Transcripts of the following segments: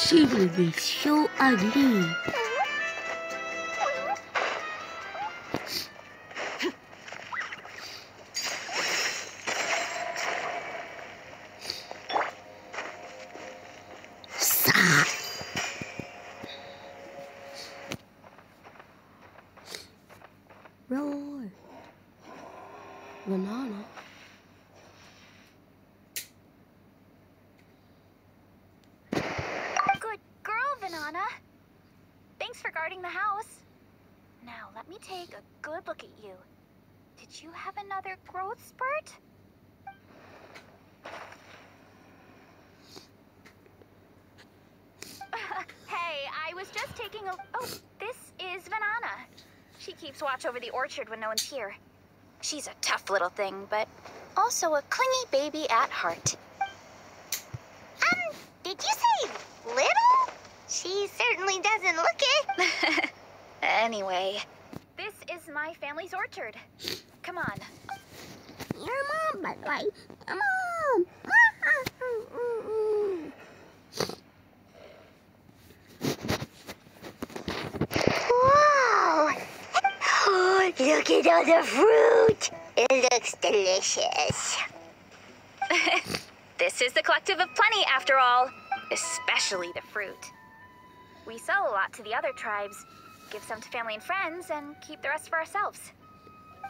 She will be so ugly. Stop. Roar. Banana. Good girl, Banana. Thanks for guarding the house. Now, let me take a good look at you. Did you have another growth spurt? Hey, I was just taking a... Oh, this is Banana. She keeps watch over the orchard when no one's here. She's a tough little thing, but also a clingy baby at heart. Did you say little? She certainly doesn't look it. Anyway, this is my family's orchard. Come on. Your mom, by the way. Mom. Whoa! Oh, look at all the fruit. It looks delicious. This is the Collective of Plenty, after all. Especially the fruit. We sell a lot to the other tribes, give some to family and friends, and keep the rest for ourselves.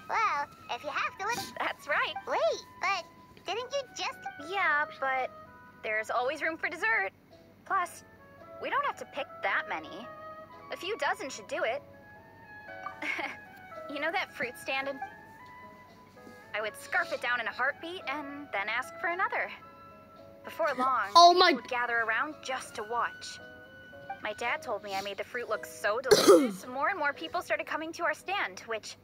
Well, if you have to live... That's right. Wait, but didn't you just... Yeah, but there's always room for dessert. Plus, we don't have to pick that many. A few dozen should do it. You know that fruit stand in... I would scarf it down in a heartbeat and then ask for another. Before long, people would gather around just to watch. My dad told me I made the fruit look so delicious, more and more people started coming to our stand, which,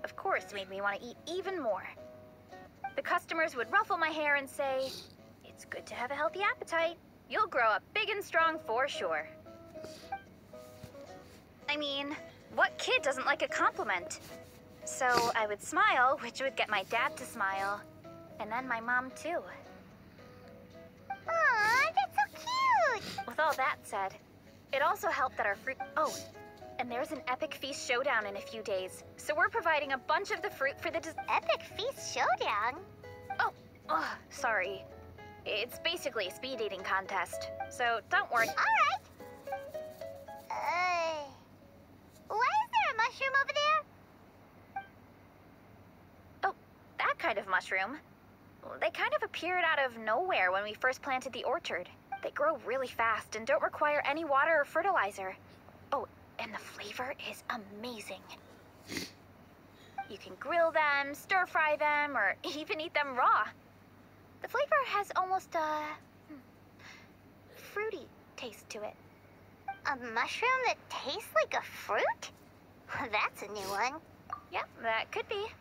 of course, made me want to eat even more. The customers would ruffle my hair and say, "It's good to have a healthy appetite. You'll grow up big and strong for sure." I mean, what kid doesn't like a compliment? So I would smile, which would get my dad to smile, and then my mom too. Aw, that's so cute! With all that said, it also helped that our fruit... Oh, and there's an epic feast showdown in a few days, so we're providing a bunch of the fruit for the... Epic Feast Showdown? Oh, sorry. It's basically a speed dating contest, so don't worry. All right. Why is there a mushroom over there? Oh, that kind of mushroom. They kind of appeared out of nowhere when we first planted the orchard. They grow really fast and don't require any water or fertilizer. Oh, and the flavor is amazing. You can grill them, stir-fry them, or even eat them raw. The flavor has almost a fruity taste to it. A mushroom that tastes like a fruit? That's a new one. Yep, that could be.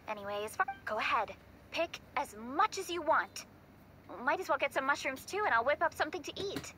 Anyways, go ahead. Pick as much as you want. Might as well get some mushrooms too, and I'll whip up something to eat.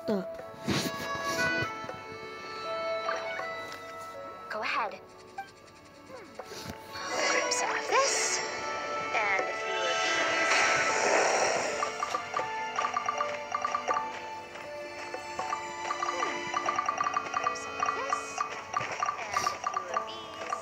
the? Go ahead. Grab some of this, and a few of these. Grab some of this, and a few of these.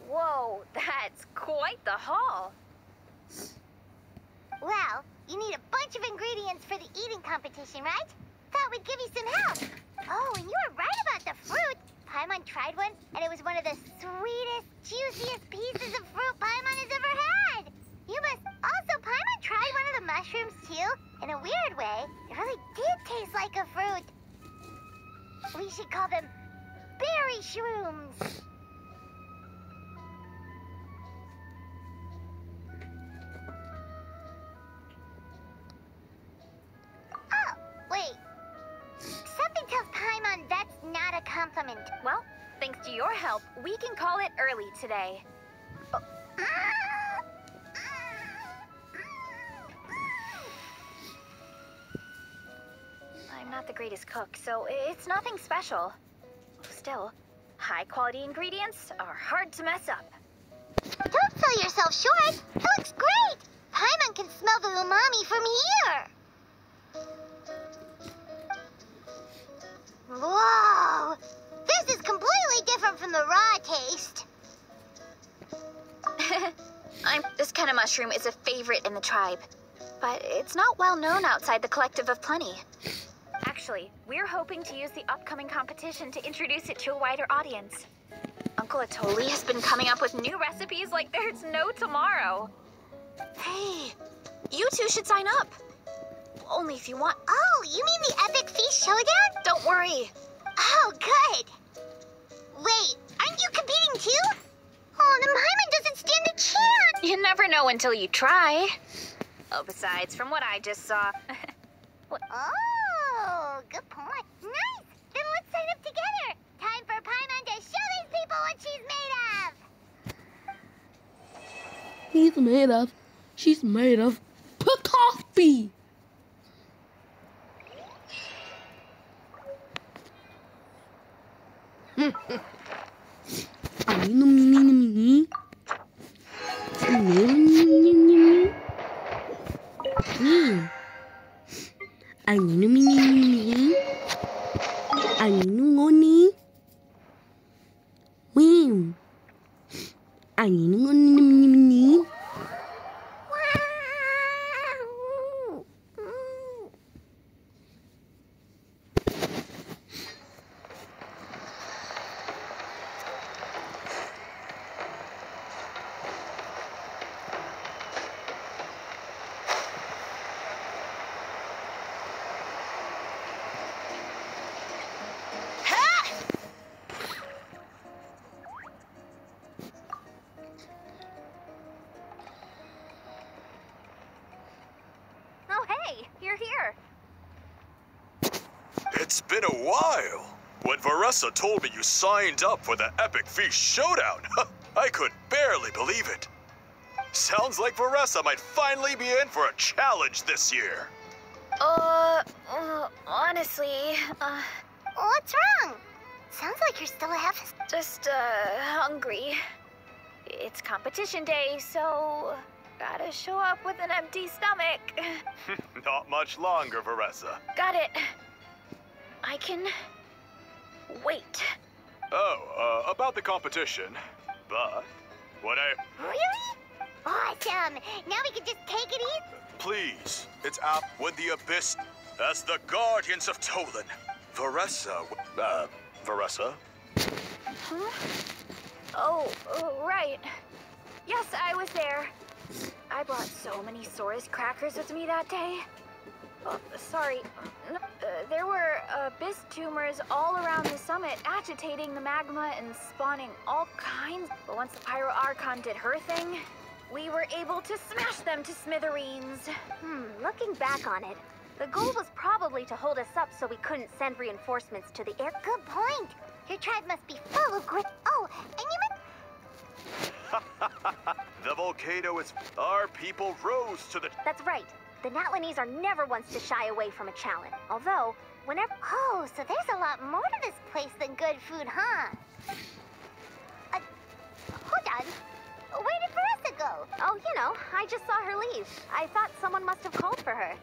Whoa, that's quite the haul. Well, you need a bunch of ingredients for the eating competition, right? Thought we'd give you some help. Oh, and you were right about the fruit. Paimon tried one, and it was one of the sweetest, juiciest pieces of fruit Paimon has ever had. You must also, Paimon tried one of the mushrooms too. In a weird way, it really did taste like a fruit. We should call them berry shrooms. Oh, wait. Something tells Paimon that's not a compliment. Well, thanks to your help, we can call it early today. I'm not the greatest cook, so it's nothing special. Still, high-quality ingredients are hard to mess up. Don't sell yourself short. It looks great. Paimon can smell the umami from here. Whoa! This is completely different from the raw taste. This kind of mushroom is a favorite in the tribe, but it's not well known outside the Collective of Plenty. Actually, we're hoping to use the upcoming competition to introduce it to a wider audience. Uncle Atoli has been coming up with new recipes like there's no tomorrow. Hey, you two should sign up. Only if you want. Oh, you mean the Epic Feast Showdown? Don't worry. Oh, good. Wait, aren't you competing too? Oh, then Paimon doesn't stand a chance. You never know until you try. Oh, besides, from what I just saw... Oh, good point. Nice. Then let's sign up together. Time for Paimon to show these people what she's made of. She's made of coffee. Oh, hey, you're here. It's been a while. When Veressa told me you signed up for the Epic Feast Showdown, I could barely believe it. Sounds like Veressa might finally be in for a challenge this year. Honestly, What's wrong? Sounds like you're still just, hungry. It's competition day, so gotta show up with an empty stomach. Not much longer, Veressa. Got it. I can wait. Oh, about the competition. But what I... Really? Awesome! Now we can just take it easy. Please, it's up when the abyss... As the guardians of Tolan, Veressa... Veressa? Huh? Oh, right. Yes, I was there. I brought so many Saurus crackers with me that day. Oh, sorry. There were abyss tumors all around the summit, agitating the magma and spawning all kinds. But once the Pyro Archon did her thing, we were able to smash them to smithereens. Looking back on it, the goal was probably to hold us up so we couldn't send reinforcements to the air. Good point. Your tribe must be full of grit. Oh, and you The volcano is... Our people rose to the... That's right. The Natlanese are never ones to shy away from a challenge. Although, whenever... Oh, so there's a lot more to this place than good food, huh? Hold on. Where did Veressa go? Oh, you know, I just saw her leave. I thought someone must have called for her.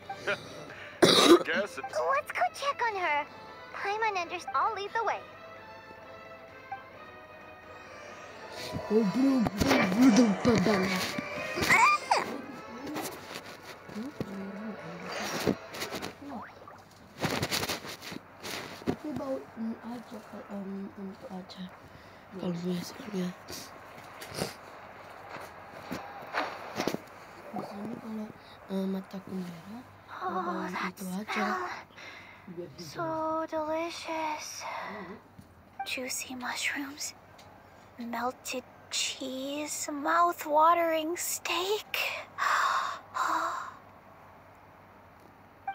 I guess it's... Let's go check on her. Paimon understands. I'll lead the way. Tapi bauin aja untuk aja kalau biasanya. Biasanya kalau mataku merah, bauin itu aja. So delicious. Juicy mushrooms, melted cheese, mouth-watering steak.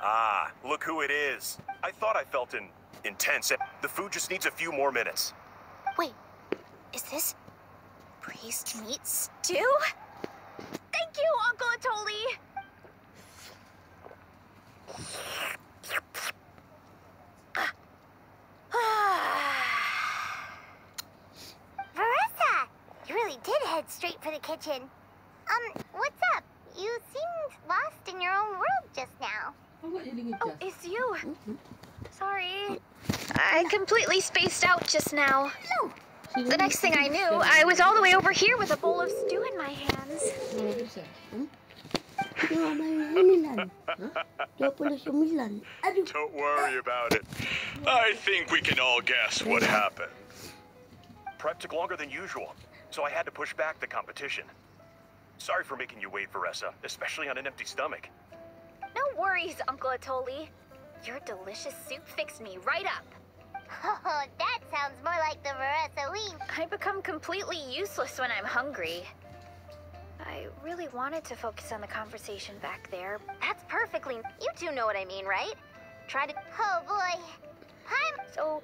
Ah, look who it is. I thought I felt intense. The food just needs a few more minutes. Wait, is this priest meat stew? Thank you, Uncle Atoli! Veressa! You really did head straight for the kitchen. What's up? You seemed lost in your own world just now. Oh, it's you. Sorry. I completely spaced out just now. The next thing I knew, I was all the way over here with a bowl of stew in my hands. Don't worry about it. I think we can all guess what happened. Prep took longer than usual, so I had to push back the competition. Sorry for making you wait, Veressa, especially on an empty stomach. No worries, Uncle Atoli. Your delicious soup fixed me right up. Oh, that sounds more like the Veressa we... I become completely useless when I'm hungry. I really wanted to focus on the conversation back there. That's perfectly... You two know what I mean, right? Try to... Oh, boy. So,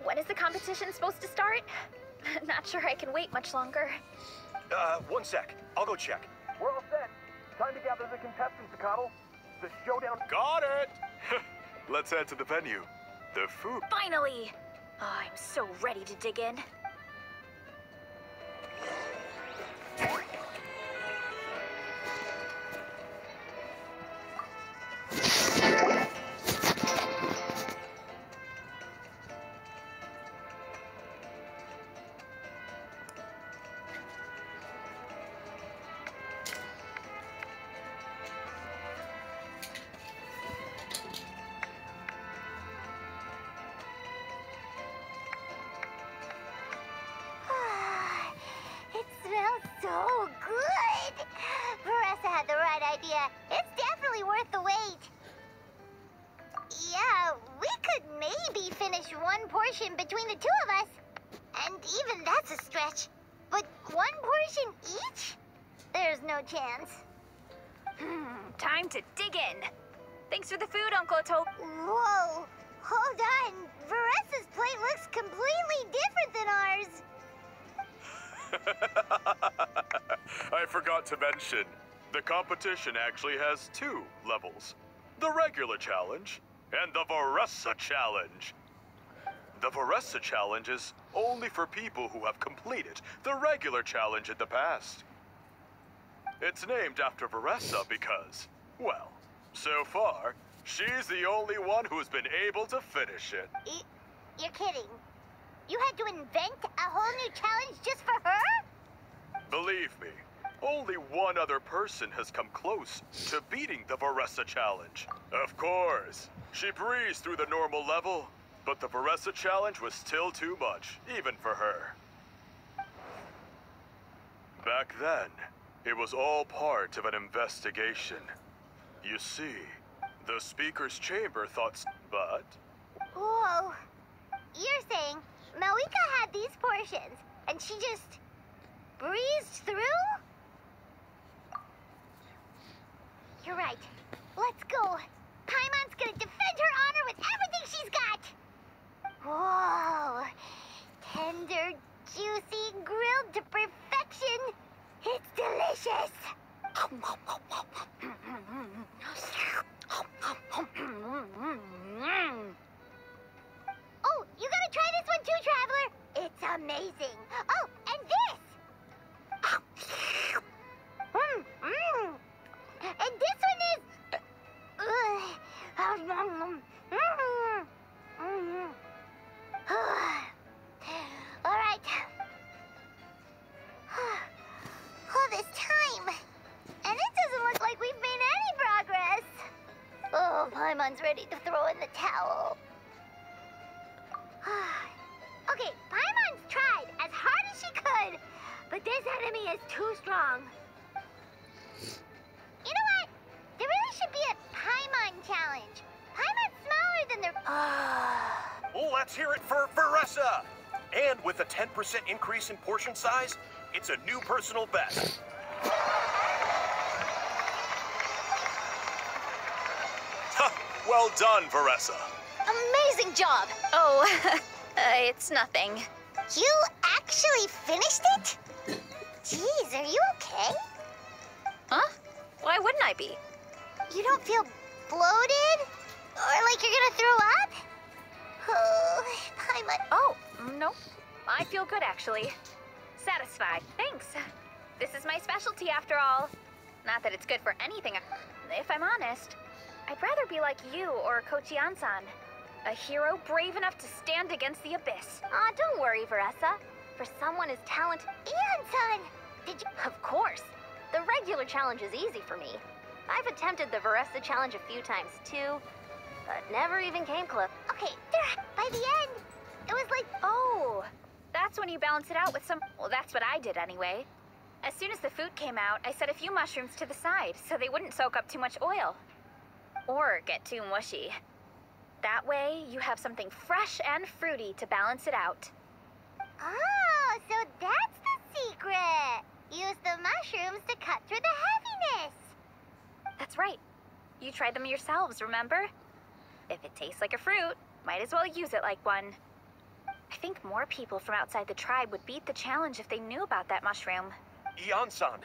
when is the competition supposed to start? Not sure I can wait much longer. 1 sec. I'll go check. We're all set. Time to gather the contestants, Zacatl. The showdown... Got it! Let's head to the venue. The food... Finally! Oh, I'm so ready to dig in. So good! Veressa had the right idea. It's definitely worth the wait. Yeah, we could maybe finish one portion between the two of us. And even that's a stretch. But one portion each? There's no chance. Time to dig in. Thanks for the food, Uncle Atoli. Whoa! Hold on. Veressa's plate looks completely different than ours. I forgot to mention, the competition actually has 2 levels. The regular challenge and the Veressa challenge. The Veressa challenge is only for people who have completed the regular challenge in the past. It's named after Veressa because, well, so far, she's the only one who's been able to finish it. You're kidding. You had to invent a whole new challenge just for her? Believe me, only one other person has come close to beating the Veressa challenge. Of course, she breezed through the normal level, but the Veressa challenge was still too much, even for her. Back then, it was all part of an investigation. You see, the Speaker's Chamber thought, but... Whoa. You're saying Malika had these portions, and she just breezed through? You're right. Let's go. Paimon's gonna defend her honor with everything she's got! Whoa! Tender, juicy, grilled to perfection! It's delicious! Oh, you gotta try this one too, Traveler! It's amazing! Oh, and this! And this one is... Alright. All this time. And it doesn't look like we've made any progress. Oh, Paimon's ready to throw in the towel. Okay, Paimon's tried as hard as she could, but this enemy is too strong. You know what? There really should be a Paimon challenge. Paimon's smaller than their... Let's hear it for Veressa! And with a 10% increase in portion size, it's a new personal best. Well done, Veressa. Amazing job! Oh, it's nothing. You actually finished it? Jeez, are you okay? Huh? Why wouldn't I be? You don't feel bloated? Or like you're gonna throw up? Oh, Paimon. Oh, no. I feel good, actually. Satisfied. Thanks. This is my specialty, after all. Not that it's good for anything, if I'm honest. I'd rather be like you or Coach Ian-san. A hero brave enough to stand against the abyss. Aw, don't worry, Veressa. For someone as talented... Ian-san! Did you... Of course. The regular challenge is easy for me. I've attempted the Veressa challenge a few times, too, but never even came close. Okay, there. By the end, it was like... Oh, that's when you balance it out with some... Well, that's what I did anyway. As soon as the food came out, I set a few mushrooms to the side so they wouldn't soak up too much oil. Or get too mushy. That way, you have something fresh and fruity to balance it out. Oh, so that's the secret! Use the mushrooms to cut through the heaviness! That's right. You tried them yourselves, remember? If it tastes like a fruit, might as well use it like one. I think more people from outside the tribe would beat the challenge if they knew about that mushroom. Ian-san,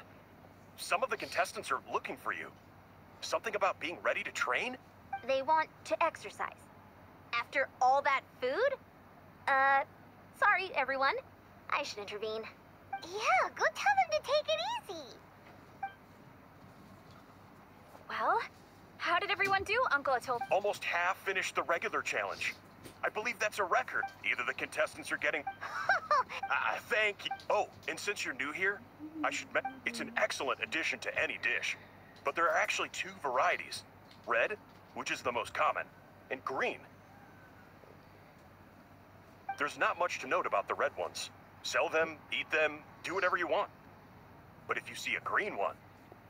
some of the contestants are looking for you. Something about being ready to train? They want to exercise. After all that food? Sorry, everyone. I should intervene. Yeah, go tell them to take it easy. Well, how did everyone do, Uncle Atoll? Almost half finished the regular challenge. I believe that's a record. Either the contestants are getting... Thank you. Oh, and since you're new here, I should mention it's an excellent addition to any dish. But there are actually two varieties. Red, which is the most common, and green. There's not much to note about the red ones. Sell them, eat them, do whatever you want. But if you see a green one,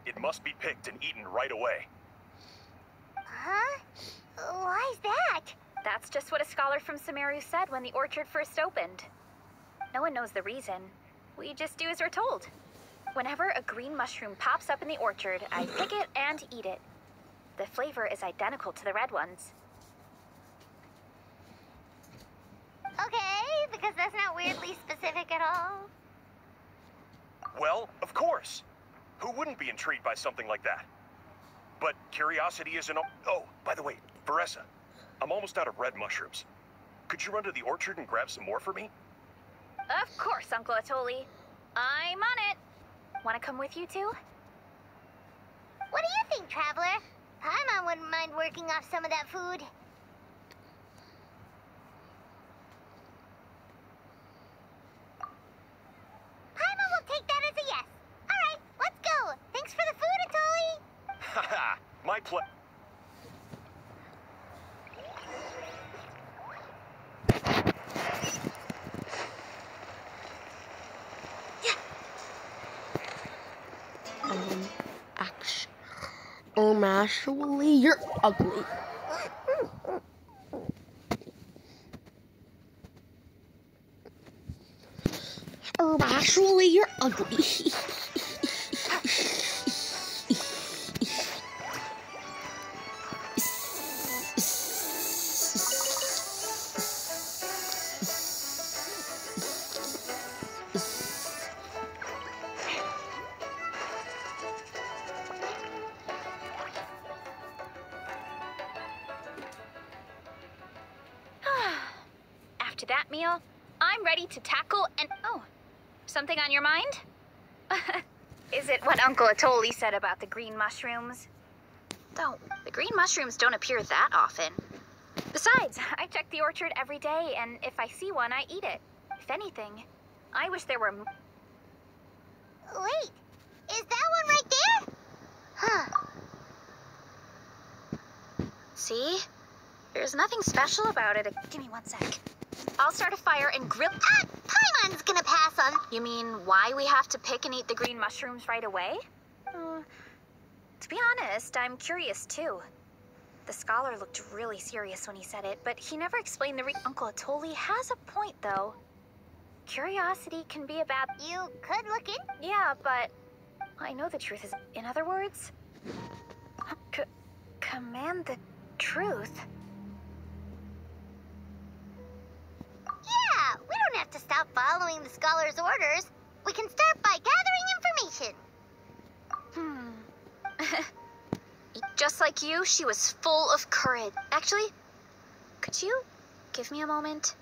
it must be picked and eaten right away. Huh? Why's that? That's just what a scholar from Sumeru said when the orchard first opened. No one knows the reason. We just do as we're told. Whenever a green mushroom pops up in the orchard, I pick it and eat it. The flavor is identical to the red ones. Okay, because that's not weirdly specific at all. Well, of course. Who wouldn't be intrigued by something like that? But curiosity isn't... Oh, by the way, Veressa, I'm almost out of red mushrooms. Could you run to the orchard and grab some more for me? Of course, Uncle Atoli. I'm on it. Want to come with you too? What do you think, Traveler? Paimon wouldn't mind working off some of that food. play. Actually, you're ugly. Actually, you're ugly. After that meal, I'm ready to tackle and... Oh, something on your mind? Is it what Uncle Atoli said about the green mushrooms? Though, the green mushrooms don't appear that often. Besides, I check the orchard every day, and if I see one, I eat it. If anything, I wish there were... Wait, is that one right there? Huh. See? There's nothing special about it. Give me 1 sec. I'll start a fire and grill... Ah, Paimon's gonna pass on. You mean why we have to pick and eat the green mushrooms right away? To be honest, I'm curious too. The scholar looked really serious when he said it, but he never explained the Uncle Atoli has a point, though. Curiosity can be a bad... You could look in. Yeah, but I know the truth is... In other words... Command the truth? Yeah, we don't have to stop following the scholar's orders. We can start by gathering information. Just like you, she was full of courage. Actually, could you give me a moment?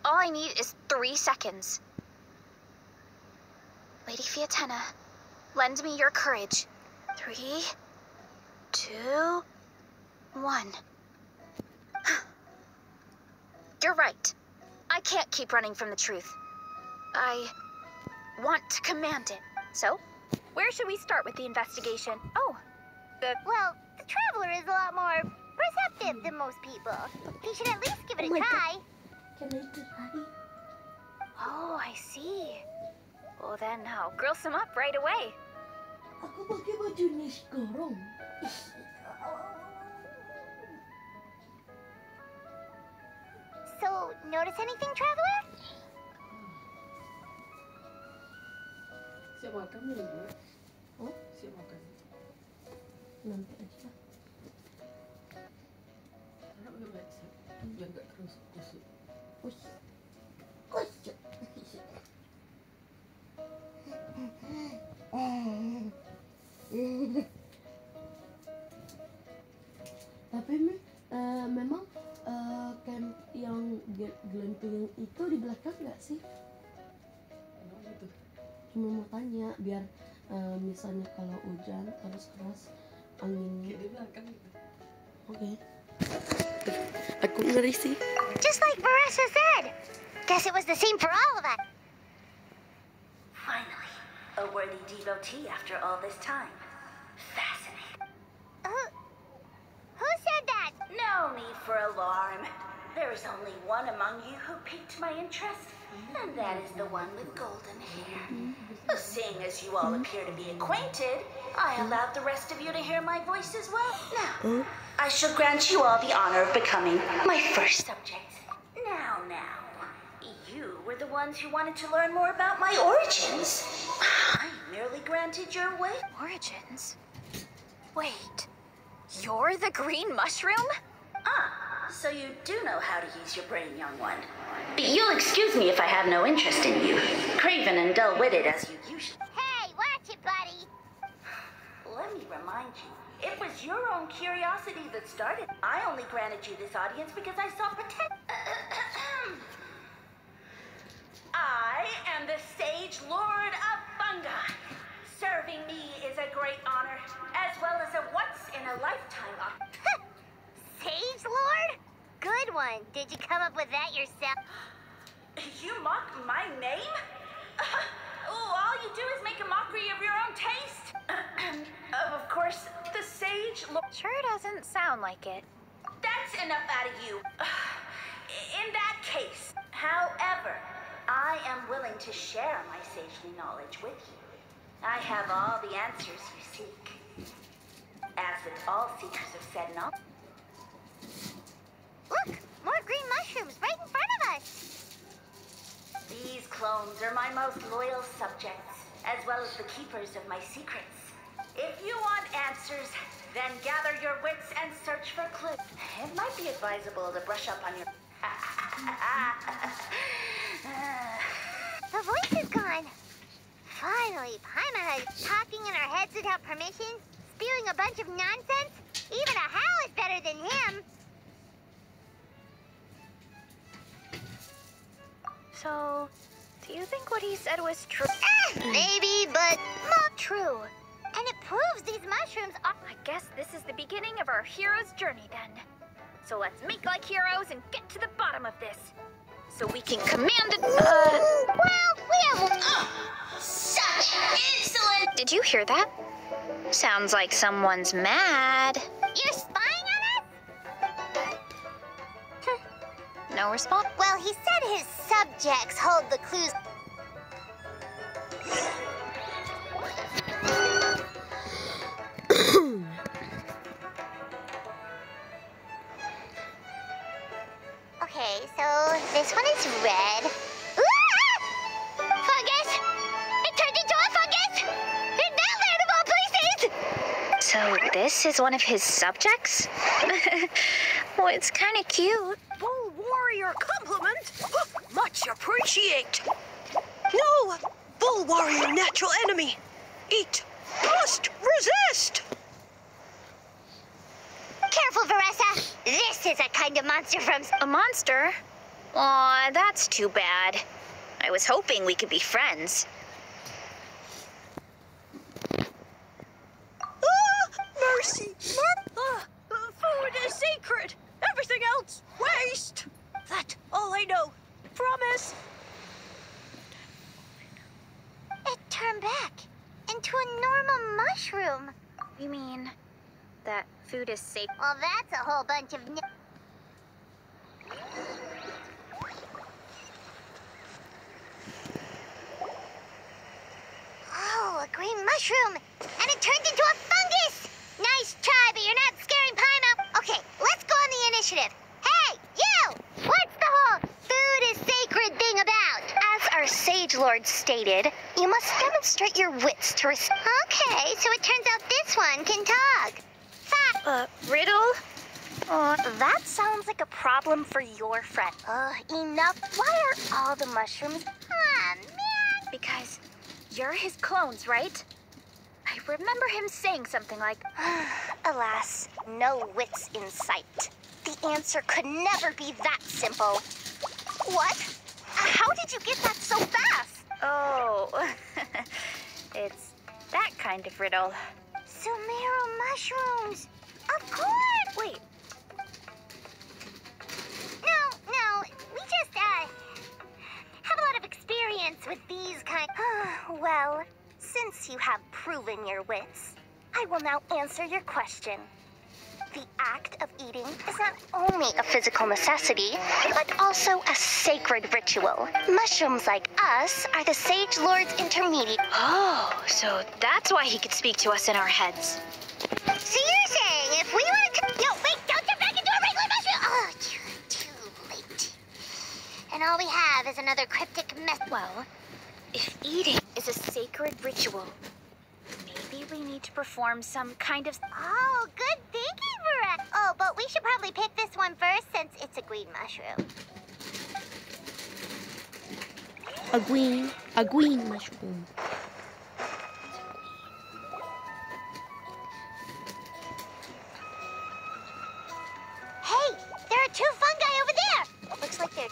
All I need is 3 seconds. Lady Fiatenna, lend me your courage. 3, 2, 1. You're right. I can't keep running from the truth. I want to command it. So, where should we start with the investigation? Oh, Well, the Traveler is a lot more receptive than most people. He should at least give it a try. Can I do Daddy? Oh, I see. Well then, I'll grill some up right away. Aku pakai baju ni sekarang. So, notice anything, Traveler? Siap makan ni, Bu? Oh, siap makan. Nanti aja. Harap dia baik siap. Jaga terus kusut. Kusut. Tapi memang camp yang glamping itu di belakang nggak sih? Gitu. Cuma mau tanya biar misalnya kalau hujan terus keras anginnya di belakang gitu. Oke. Aku ngeri sih. Just like Veressa said. Guess it was the same for all of us. Finally, a worthy devotee after all this time. Fascinating. Who said that? No need for alarm. There is only one among you who piqued my interest, and that is the one with golden hair. Seeing as you all appear to be acquainted, I allowed the rest of you to hear my voice as well. Now, I shall grant you all the honor of becoming my first subject. Now, you were the ones who wanted to learn more about my origins. I merely granted your wish. Origins? Wait, you're the green mushroom? So you do know how to use your brain, young one. You'll excuse me if I have no interest in you, craven and dull-witted as you usually... Hey, watch it, buddy. Let me remind you, it was your own curiosity that started. I only granted you this audience because I saw potential. I am the Sage Lord of Fungi. Serving me is a great honor, as well as a once-in-a-lifetime honor. Sage Lord? Good one. Did you come up with that yourself? You mock my name? All you do is make a mockery of your own taste. Of course, the sage Sure doesn't sound like it. That's enough out of you. In that case, however, I am willing to share my sagely knowledge with you. I have all the answers you seek. As with all seekers of said knowledge. Look, more green mushrooms right in front of us. These clones are my most loyal subjects, as well as the keepers of my secrets. If you want answers, then gather your wits and search for clues. It might be advisable to brush up on your... The voice is gone. Finally, Paimon is talking in our heads without permission, spewing a bunch of nonsense. Even a Hal is better than him. So, do you think what he said was true? Maybe, but not true. And it proves these mushrooms are... I guess this is the beginning of our hero's journey then. So let's make like heroes and get to the bottom of this. So we can command the... Well, we have... Such insolence! Did you hear that? Sounds like someone's mad. You're spying on us? No response? Well, he said his subjects hold the clues. Okay, so this one is red. Ah! Fungus! It turned into a fungus! In that land of all places! So this is one of his subjects? Well, it's kind of cute. Bull warrior compliment. Much appreciate. No, bull warrior natural enemy. Eat. Must resist. Careful, Veressa. This is a kind of monster from... A monster? Aw, that's too bad. I was hoping we could be friends. Mercy. Food is sacred. Everything else, waste. That's all I know. Promise. It turned back into a normal mushroom. You mean that food is safe? Well, that's a whole bunch of... Oh, a green mushroom! And it turned into a fungus! Nice try, but you're not scaring Paimon. Okay, let's go on the initiative. Hey, you! What's the whole food is sacred thing about? As our Sage Lord stated, you must demonstrate your wits to Okay, so it turns out this one can talk. Riddle? That sounds like a problem for your friend. Enough. Why are all the mushrooms... Man. Because you're his clones, right? I remember him saying something like... Alas, no wits in sight. The answer could never be that simple. What? How did you get that so fast? Oh, it's that kind of riddle. Sumeru mushrooms. Of course. Wait. No, we just, have a lot of experience with these kind... Well, since you have proven your wits, I will now answer your question. The act of eating is not only a physical necessity, but also a sacred ritual. Mushrooms like us are the Sage Lord's intermediate. Oh, so that's why he could speak to us in our heads. So you're saying if we want to... No, wait, don't turn back into a regular mushroom! Oh, too late. And all we have is another cryptic mess... Well, if eating is a sacred ritual, maybe we need to perform some kind of... Oh, good thinking, Veressa. Oh, but we should probably pick this one first since it's a green mushroom. A green mushroom. Hey, there are two fungi over there. Looks like they're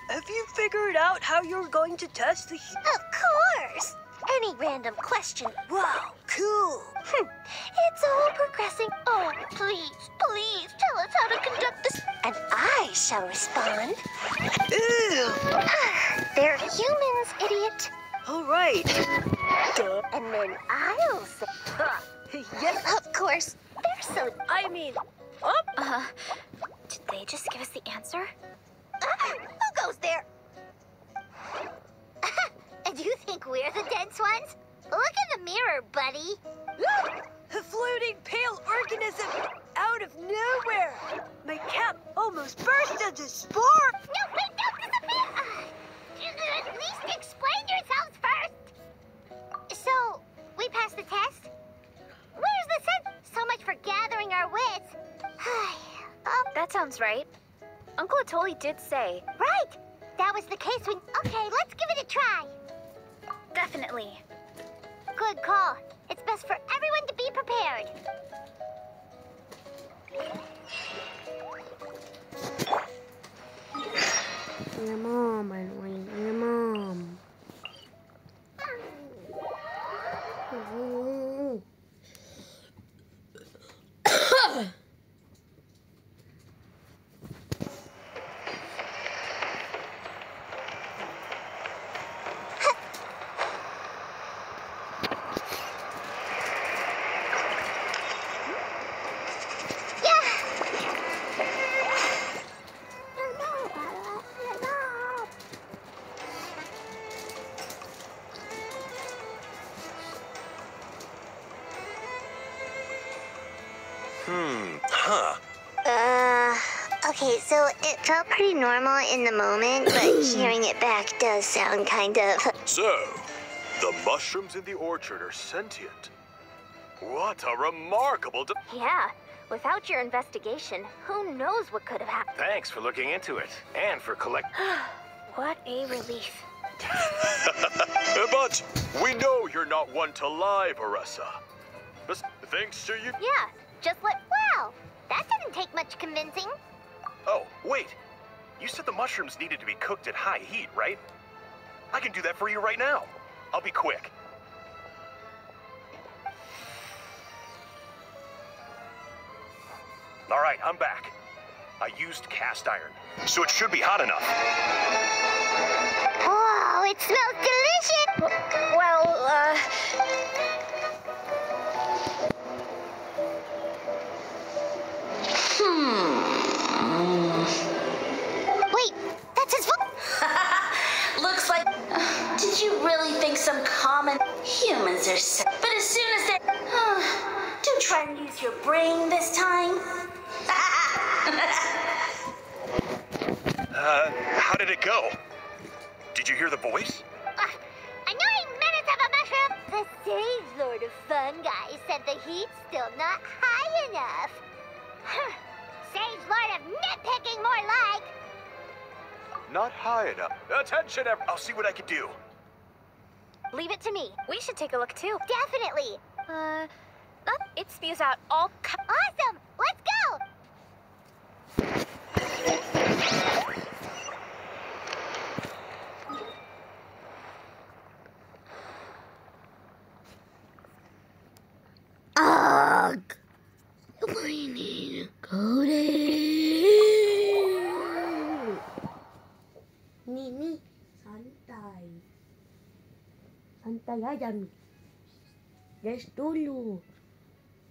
Have you figured out how you're going to test the... Of course! Any random question. Wow, cool. It's all progressing. Oh, please tell us how to conduct this. And I shall respond. Ew. They're humans, idiot. All right. Duh. And then I'll say... Yes, Of course. They're so... I mean, Did they just give us the answer? Who goes there? Do you think we're the dense ones? Look in the mirror, buddy. a floating pale organism out of nowhere. My cap almost burst into spore. No, wait, don't disappear. At least explain yourselves first. So, we passed the test? Where's the sense? So much for gathering our wits. That sounds right. Uncle Atoli did say. Right. That was the case when... Okay, let's give it a try. Definitely. Good call. It's best for everyone to be prepared. Your mom, annoying. Your mom. Okay, so it felt pretty normal in the moment, but hearing it back does sound kind of... So, the mushrooms in the orchard are sentient. What a remarkable... Yeah. Without your investigation, who knows what could have happened. Thanks for looking into it, and for What a relief. But we know you're not one to lie, Veressa. Thanks to you... Yeah, just let... Wow, that didn't take much convincing. Oh, wait. You said the mushrooms needed to be cooked at high heat, right? I can do that for you right now. I'll be quick. All right, I'm back. I used cast iron, so it should be hot enough. Oh, it smells delicious. Well, Wait, that's his voice. Looks like... did you really think some common humans are so... But as soon as they're... do try and use your brain this time. How did it go? Did you hear the voice? Annoying menace of a mushroom. The Sage Lord of Fungi said the heat's still not high enough. Sage Lord of nitpicking, more like. Not high enough. Attention, I'll see what I can do. leave it to me. We should take a look too. Definitely. It spews out all Awesome. Let's go. Ugh. Morning, Cody. Nini, santai. Santai aja. Rest dulu.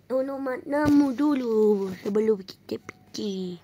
Tolong maknamu dulu sebelum kita pergi.